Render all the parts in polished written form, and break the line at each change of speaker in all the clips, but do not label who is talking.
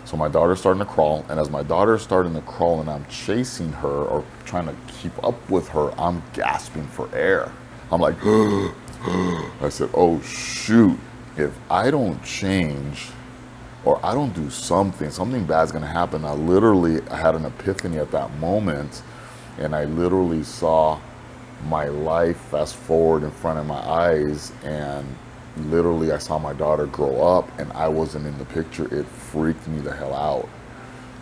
So my daughter's starting to crawl, and as my daughter's starting to crawl and I'm chasing her or trying to keep up with her, I'm gasping for air. I'm like, I said, oh shoot, if I don't change or I don't do something bad's gonna happen. I had an epiphany at that moment, and I literally saw my life fast forward in front of my eyes, and literally I saw my daughter grow up and I wasn't in the picture. It freaked me the hell out.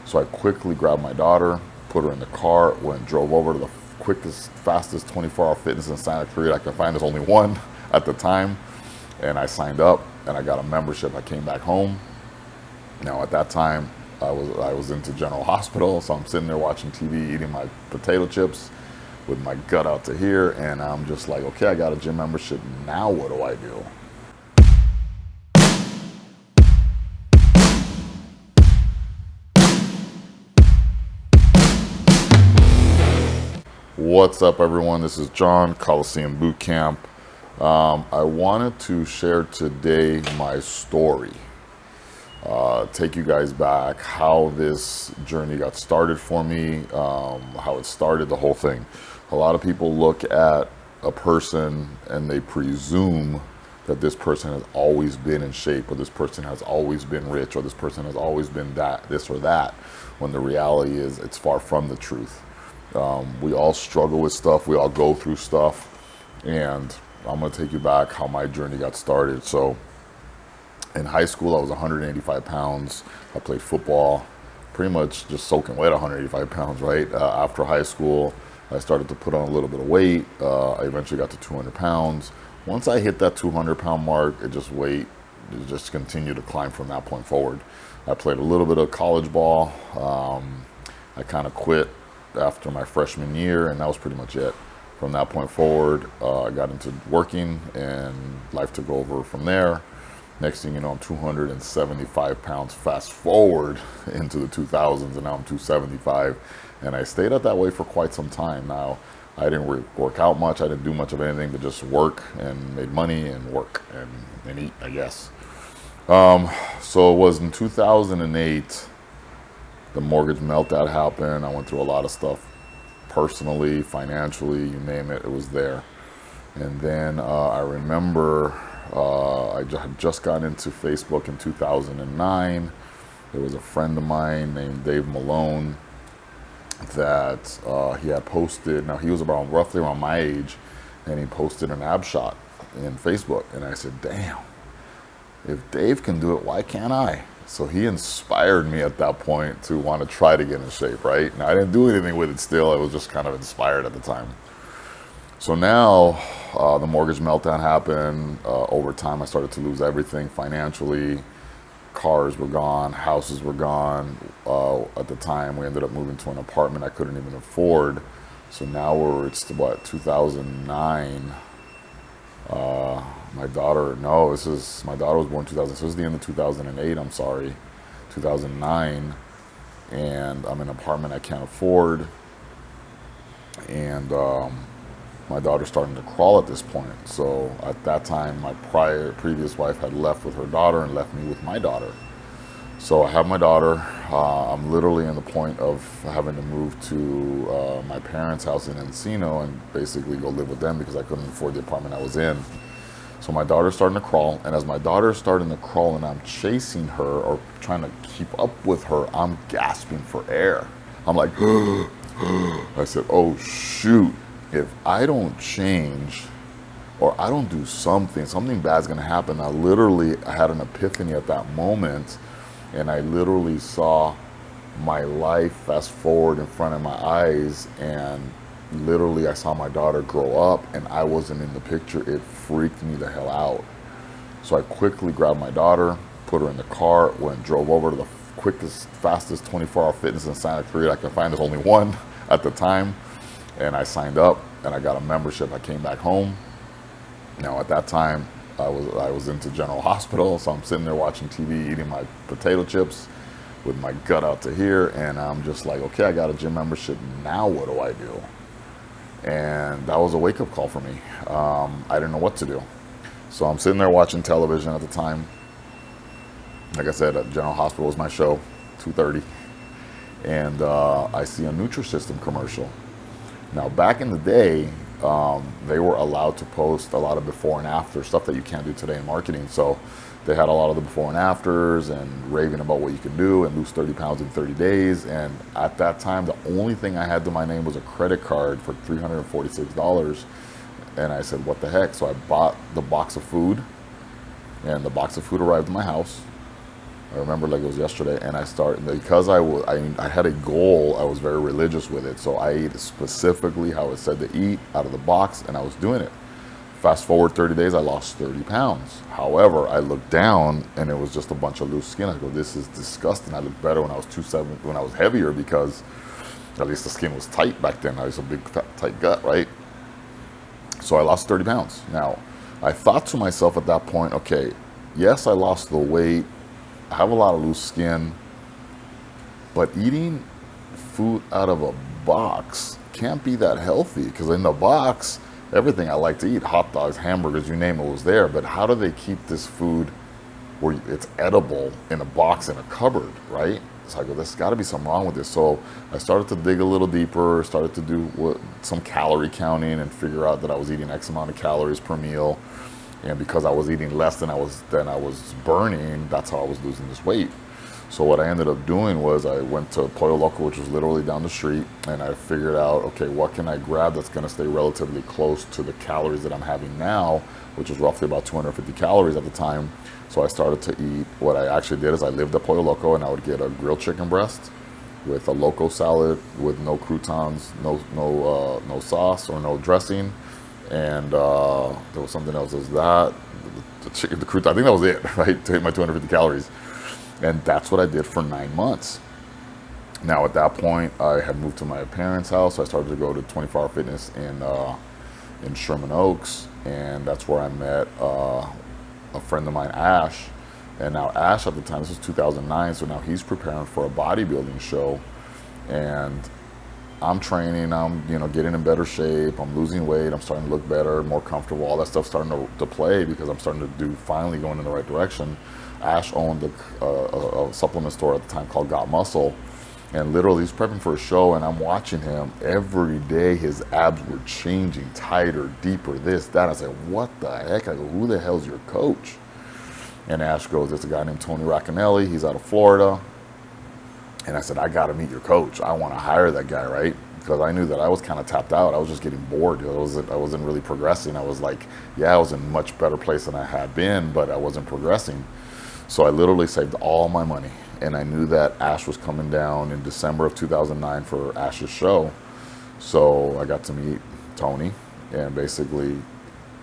So I quickly grabbed my daughter, put her in the car, drove over to the quickest, fastest 24-hour fitness in Santa Cruz I could find. There's only one at the time. And I signed up and I got a membership. I came back home. Now at that time, I was into General Hospital, so I'm sitting there watching TV, eating my potato chips with my gut out to here, and I'm just like, okay, I got a gym membership. Now what do I do? What's up, everyone? This is John, Coliseum Boot Camp. I wanted to share today my story. Take you guys back, how this journey got started for me, how it started, the whole thing. A lot of people look at a person and they presume that this person has always been in shape, or this person has always been rich, or this person has always been this or that, when the reality is it's far from the truth. We all struggle with stuff, we all go through stuff, and I'm going to take you back how my journey got started. So in high school, I was 185 pounds. I played football, pretty much just soaking wet 185 pounds, right? After high school, I started to put on a little bit of weight. I eventually got to 200 pounds. Once I hit that 200-pound mark, it just continued to climb from that point forward. I played a little bit of college ball. I kind of quit after my freshman year, and that was pretty much it. From that point forward, I got into working, and life took over from there. Next thing you know, I'm 275 pounds. Fast forward into the 2000s, and now I'm 275. And I stayed at that weight for quite some time. Now, I didn't work out much. I didn't do much of anything but just work and made money and work and eat, I guess. So it was in 2008, the mortgage meltdown happened. I went through a lot of stuff personally, financially, you name it, it was there. And then I remember I had just got into Facebook in 2009. There was a friend of mine named Dave Malone that he had posted. Now he was roughly around my age, and he posted an ab shot in Facebook. And I said, damn, if Dave can do it, why can't I? So he inspired me at that point to want to try to get in shape, right? Now I didn't do anything with it still. I was just kind of inspired at the time. So now the mortgage meltdown happened. Over time, I started to lose everything financially. Cars were gone, houses were gone. At the time, we ended up moving to an apartment I couldn't even afford. So now it's 2009. My daughter was born in 2000, so this is the end of 2008, I'm sorry, 2009. And I'm in an apartment I can't afford. And my daughter's starting to crawl at this point. So at that time, my previous wife had left with her daughter and left me with my daughter. So I have my daughter. I'm literally in the point of having to move to my parents' house in Encino and basically go live with them because I couldn't afford the apartment I was in. So my daughter's starting to crawl, and as my daughter's starting to crawl and I'm chasing her or trying to keep up with her, I'm gasping for air. I'm like, I said, oh shoot. If I don't change or I don't do something bad's gonna happen. I had an epiphany at that moment, and I literally saw my life fast forward in front of my eyes, and literally I saw my daughter grow up and I wasn't in the picture. It freaked me the hell out. So I quickly grabbed my daughter, put her in the car, drove over to the quickest, fastest 24-hour fitness in Santa Cruz I could find. There's only one at the time. And I signed up and I got a membership. I came back home. Now at that time, I was into General Hospital, so I'm sitting there watching TV, eating my potato chips with my gut out to here, and I'm just like, okay, I got a gym membership. Now what do I do? And that was a wake-up call for me. I didn't know what to do. So I'm sitting there watching television at the time. Like I said, General Hospital was my show. 2:30, and I see a Nutrisystem commercial. Now, back in the day, they were allowed to post a lot of before and after stuff that you can't do today in marketing. So they had a lot of the before and afters and raving about what you can do and lose 30 pounds in 30 days. And at that time, the only thing I had to my name was a credit card for $346. And I said, what the heck? So I bought the box of food, and the box of food arrived at my house. I remember like it was yesterday, and I started, because I had a goal, I was very religious with it. So I ate specifically how it said to eat out of the box, and I was doing it. Fast forward 30 days, I lost 30 pounds. However, I looked down and it was just a bunch of loose skin. I go, this is disgusting. I looked better when I was 270, when I was heavier, because at least the skin was tight back then. I was a big, fat, tight gut, right? So I lost 30 pounds. Now, I thought to myself at that point, okay, yes, I lost the weight. I have a lot of loose skin, but eating food out of a box can't be that healthy, because in the box, everything I like to eat, hot dogs, hamburgers, you name it, was there. But how do they keep this food where it's edible in a box in a cupboard, right? So I go, there's got to be something wrong with this. So I started to dig a little deeper, started to do some calorie counting and figure out that I was eating X amount of calories per meal. And because I was eating less than I was burning, that's how I was losing this weight. So what I ended up doing was I went to Pollo Loco, which was literally down the street, and I figured out, okay, what can I grab that's going to stay relatively close to the calories that I'm having now, which was roughly about 250 calories at the time. So I started to eat. What I actually did is I lived at Pollo Loco, and I would get a grilled chicken breast with a loco salad with no croutons, no sauce or no dressing, and there was something else. There was that, the chicken, the crouton. I think that was it, right, to hit my 250 calories. And that's what I did for 9 months. Now, at that point, I had moved to my parents' house. So I started to go to 24 Hour Fitness in Sherman Oaks, and that's where I met a friend of mine, Ash. And now Ash, at the time, this was 2009, so now he's preparing for a bodybuilding show, and I'm training, I'm getting in better shape, I'm losing weight, I'm starting to look better, more comfortable, all that stuff starting to play, because I'm starting to finally going in the right direction. Ash owned a supplement store at the time called Got Muscle, and literally he's prepping for a show, and I'm watching him every day. His abs were changing, tighter, deeper, this, that. I said, what the heck? I go, who the hell's your coach? And Ash goes, there's a guy named Tony Raccanelli, he's out of Florida. And I said, I got to meet your coach. I want to hire that guy, right? Because I knew that I was kind of tapped out. I was just getting bored. I wasn't really progressing. I was like, yeah, I was in a much better place than I had been, but I wasn't progressing. So I literally saved all my money. And I knew that Ash was coming down in December of 2009 for Ash's show. So I got to meet Tony, and basically,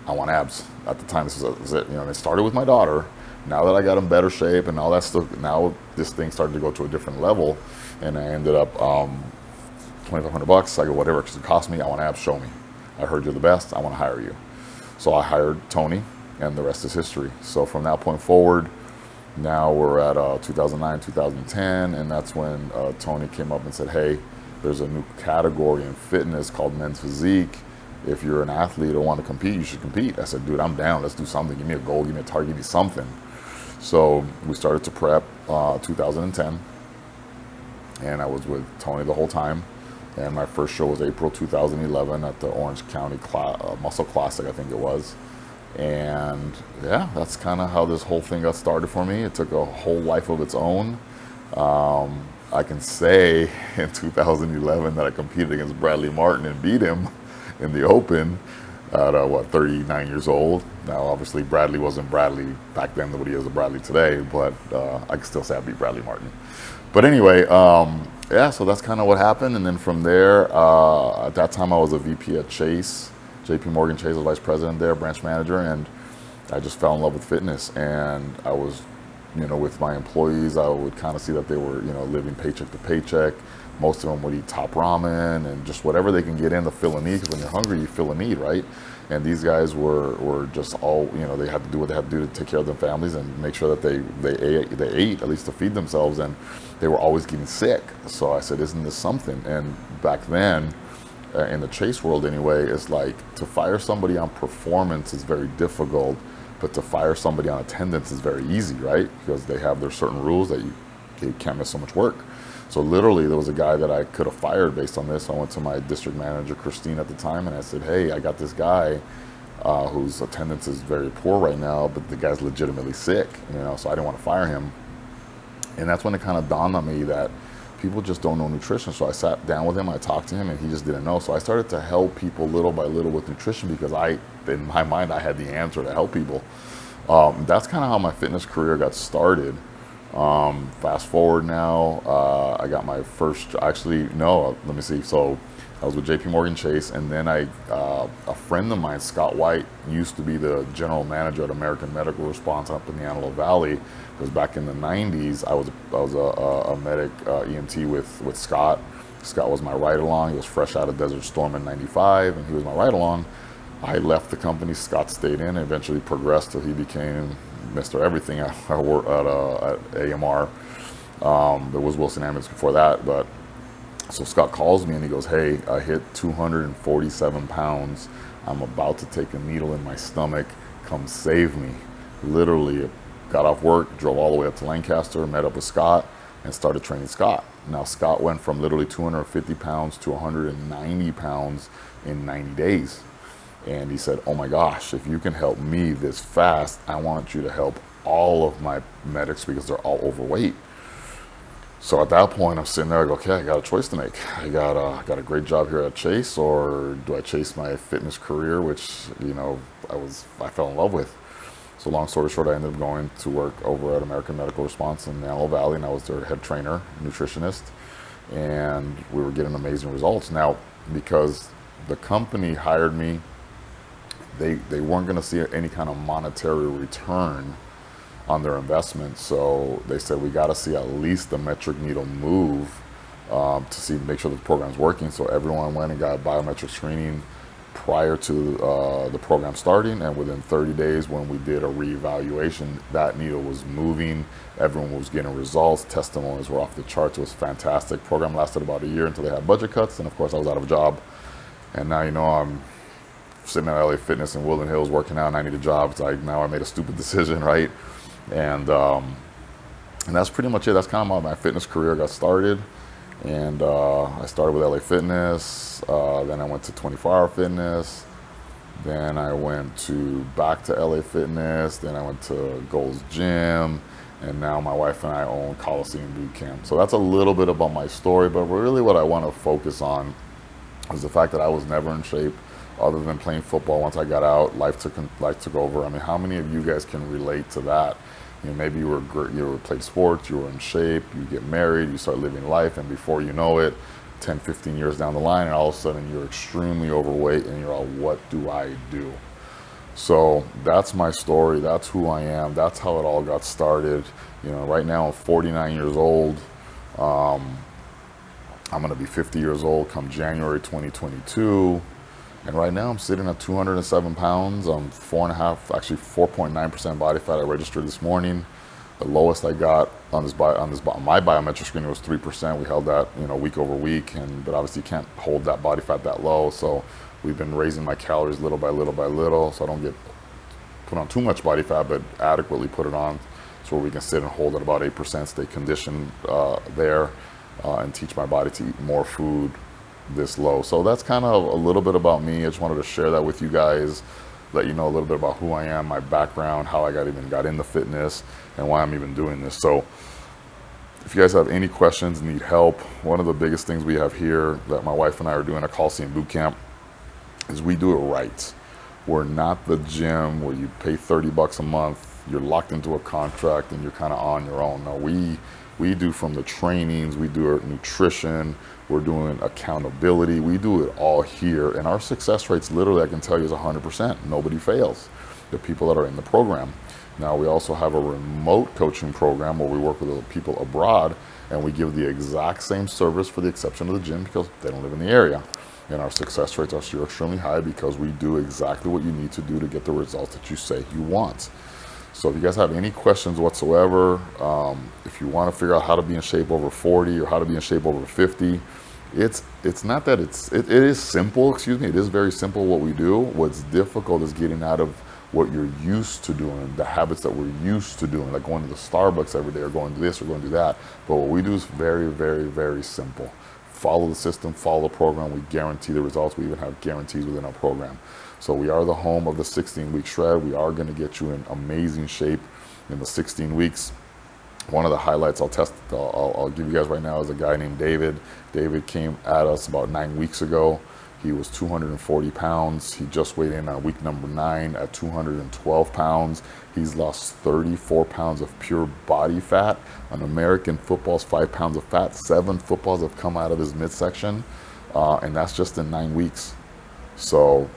I want abs. At the time, this was it. It started with my daughter. Now that I got in better shape and all that stuff, now this thing started to go to a different level, and I ended up $2,500. I go, whatever it cost me, I want abs, show me. I heard you're the best, I want to hire you. So I hired Tony, and the rest is history. So from that point forward, now we're at 2009, 2010, and that's when Tony came up and said, hey, there's a new category in fitness called men's physique. If you're an athlete or want to compete, you should compete. I said, dude, I'm down. Let's do something. Give me a goal, give me a target, give me something. So we started to prep 2010, and I was with Tony the whole time. And my first show was April 2011 at the Orange County Muscle Classic, I think it was. And yeah, that's kind of how this whole thing got started for me. It took a whole life of its own. I can say in 2011 that I competed against Bradley Martin and beat him in the Open at 39 years old. Now, obviously, Bradley wasn't Bradley back then what he is a Bradley today, but I can still say I beat Bradley Martin. But anyway, yeah, so that's kind of what happened. And then from there, at that time I was a VP at Chase, JP Morgan Chase, was vice president there, branch manager, and I just fell in love with fitness. And I was, with my employees, I would kind of see that they were, living paycheck to paycheck. Most of them would eat top ramen and just whatever they can get in to fill a need, because when you're hungry, you fill a need, right? And these guys were just all, they had to do what they had to do to take care of their families and make sure that they ate, at least to feed themselves, and they were always getting sick. So I said, isn't this something? And back then, in the Chase world anyway, it's like to fire somebody on performance is very difficult, but to fire somebody on attendance is very easy, right? Because they have their certain rules that you can't miss so much work. So literally, there was a guy that I could have fired based on this. I went to my district manager, Christine, at the time, and I said, hey, I got this guy whose attendance is very poor right now, but the guy's legitimately sick, so I didn't want to fire him. And that's when it kind of dawned on me that people just don't know nutrition. So I sat down with him, I talked to him, and he just didn't know. So I started to help people little by little with nutrition because in my mind, I had the answer to help people. That's kind of how my fitness career got started. Fast forward now, I got my first, actually, no, let me see. So I was with JP Morgan Chase, and then a friend of mine, Scott White, used to be the general manager at American Medical Response up in the Antelope Valley. Because back in the 90s, I was a medic EMT with Scott. Scott was my ride-along. He was fresh out of Desert Storm in 95, and he was my ride-along. I left the company, Scott stayed in, and eventually progressed till he became Mr. Everything at AMR. There was Wilson Ambulance before that, but so Scott calls me and he goes, hey, I hit 247 pounds. I'm about to take a needle in my stomach. Come save me. Literally, got off work, drove all the way up to Lancaster, met up with Scott, and started training Scott. Now, Scott went from literally 250 pounds to 190 pounds in 90 days. And he said, oh my gosh, if you can help me this fast, I want you to help all of my medics because they're all overweight. So at that point, I'm sitting there, I go, okay, I got a choice to make. I got a great job here at Chase, or do I chase my fitness career, which, I fell in love with. So long story short, I ended up going to work over at American Medical Response in the Antelope Valley, and I was their head trainer, nutritionist, and we were getting amazing results. Now, because the company hired me, they weren't going to see any kind of monetary return on their investment, so they said we got to see at least the metric needle move to make sure the program's working. So everyone went and got biometric screening prior to the program starting, and within 30 days when we did a reevaluation, that needle was moving, everyone was getting results, testimonies were off the charts. It was fantastic. Program lasted about a year until they had budget cuts, and of course I was out of a job, and now I'm sitting at LA Fitness in Woodland Hills working out, and I need a job. It's like, now I made a stupid decision, right? And that's pretty much it. That's kind of how my fitness career got started. And I started with LA Fitness, then I went to 24-Hour Fitness, then I went back to LA Fitness, then I went to Gold's Gym, and now my wife and I own Coliseum Boot Camp. So that's a little bit about my story, but really what I want to focus on is the fact that I was never in shape other than playing football. Once I got out, life took over. I mean, how many of you guys can relate to that? Maybe you played sports, you were in shape, you get married, you start living life, and before you know it, 10, 15 years down the line, and all of a sudden you're extremely overweight and you're all, what do I do? So that's my story, that's who I am, that's how it all got started. Right now I'm 49 years old. I'm gonna be 50 years old come January 2022. And right now I'm sitting at 207 pounds. I'm 4.9% body fat. I registered this morning. The lowest I got on my biometric screening was 3%. We held that, week over week, but obviously you can't hold that body fat that low. So we've been raising my calories little by little by little, so I don't get put on too much body fat, but adequately put it on, so we can sit and hold at about 8%, stay conditioned there, and teach my body to eat more food this low. So that's kind of a little bit about me. I just wanted to share that with you guys, let you know a little bit about who I am, my background, how I got into fitness, and why I'm even doing this. So if you guys have any questions, need help, one of the biggest things we have here that my wife and I are doing at Coliseum Boot Camp is we do it right. We're not the gym where you pay $30 a month, you're locked into a contract, and you're kind of on your own. No, we do from the trainings, we do our nutrition, we're doing accountability, we do it all here. And our success rates, literally, I can tell you, is 100%. Nobody fails, the people that are in the program. Now, we also have a remote coaching program where we work with people abroad, and we give the exact same service for the exception of the gym because they don't live in the area. And our success rates are still extremely high because we do exactly what you need to do to get the results that you say you want. So if you guys have any questions whatsoever, if you want to figure out how to be in shape over 40 or how to be in shape over 50, it's not that it is simple, it is very simple what we do. What's difficult is getting out of what you're used to doing, the habits that we're used to doing, like going to the Starbucks every day or going to this or going to do that. But what we do is very, very, very simple. Follow the system, follow the program. We guarantee the results. We even have guarantees within our program. So we are the home of the 16-week shred. We are going to get you in amazing shape in the 16 weeks. One of the highlights I'll give you guys right now is a guy named David. David came at us about 9 weeks ago. He was 240 pounds. He just weighed in on week number 9 at 212 pounds. He's lost 34 pounds of pure body fat. An American football's 5 pounds of fat. 7 footballs have come out of his midsection. And that's just in 9 weeks. So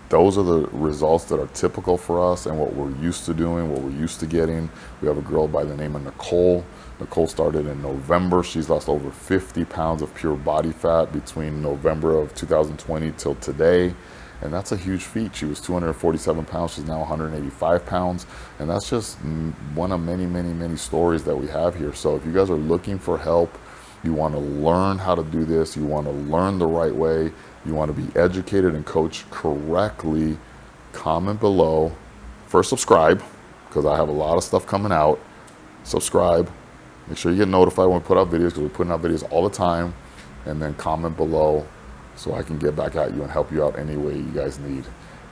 those are the results that are typical for us and what we're used to doing, what we're used to getting. We have a girl by the name of Nicole. Nicole started in November. She's lost over 50 pounds of pure body fat between November of 2020 till today. And that's a huge feat. She was 247 pounds. She's now 185 pounds. And that's just one of many, many, many stories that we have here. So if you guys are looking for help, you want to learn how to do this, you want to learn the right way, you want to be educated and coached correctly, comment below. First, subscribe, because I have a lot of stuff coming out. Subscribe. Make sure you get notified when we put out videos, because we're putting out videos all the time. And then comment below so I can get back at you and help you out any way you guys need.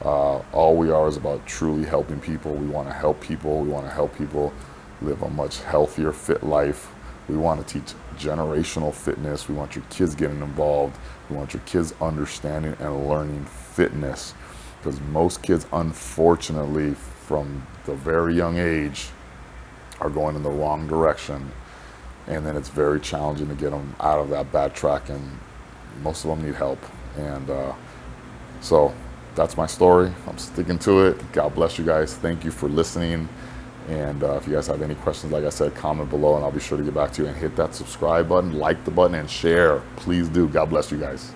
All we are is about truly helping people. We want to help people. We want to help people live a much healthier, fit life. We want to teach generational fitness. We want your kids getting involved. We want your kids understanding and learning fitness, because most kids, unfortunately, from the very young age, are going in the wrong direction. And then it's very challenging to get them out of that bad track, and most of them need help. And so that's my story. I'm sticking to it. God bless you guys. Thank you for listening. And if you guys have any questions, like I said, comment below and I'll be sure to get back to you. And hit that subscribe button, like the button, and share. Please do. God bless you guys.